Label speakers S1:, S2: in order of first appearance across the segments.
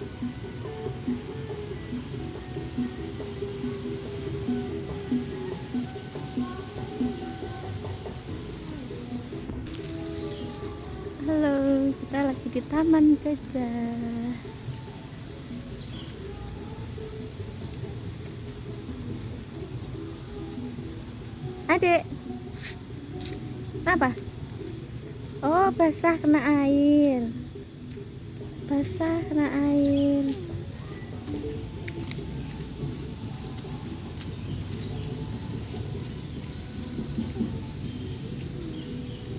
S1: Halo, kita lagi di Taman Gajah. Adek, apa? Oh, basah kena air. Basah kena air.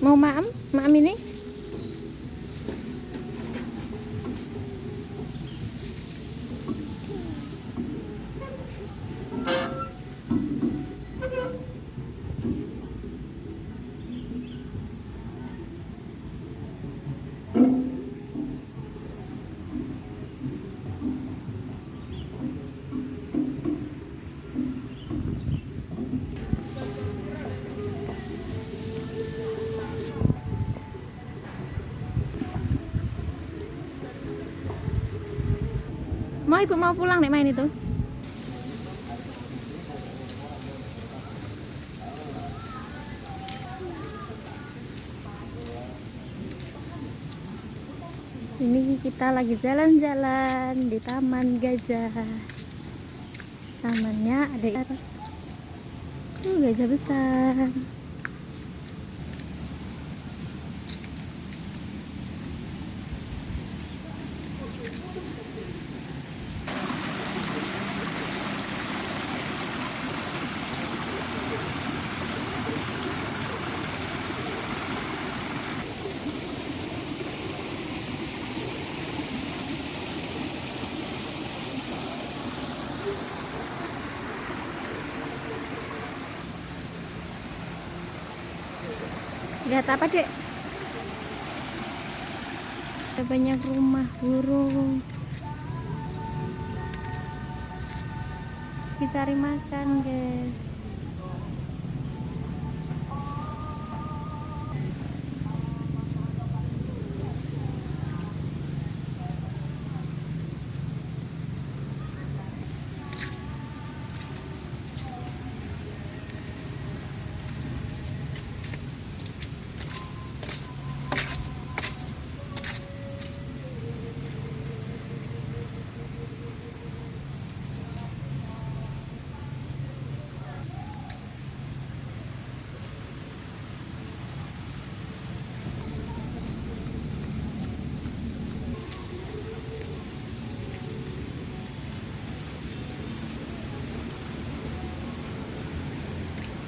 S1: Mau maam? Maam ini? Mau ibu mau pulang nek main itu? Ini kita lagi jalan-jalan di Taman Gajah. Tamannya ada gajah besar. Lihat apa, Dek? Ada banyak rumah burung. Kita cari makan, guys.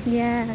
S1: Ya.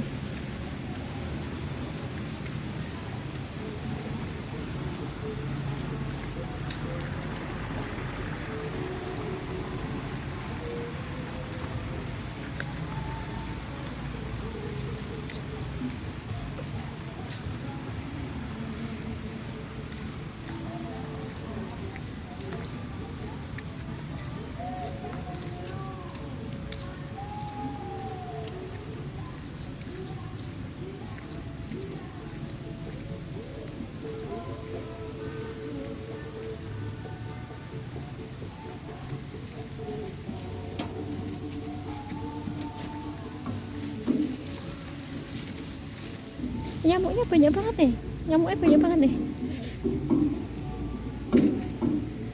S1: Nyamuknya banyak banget nih. Nyamuknya banyak banget nih.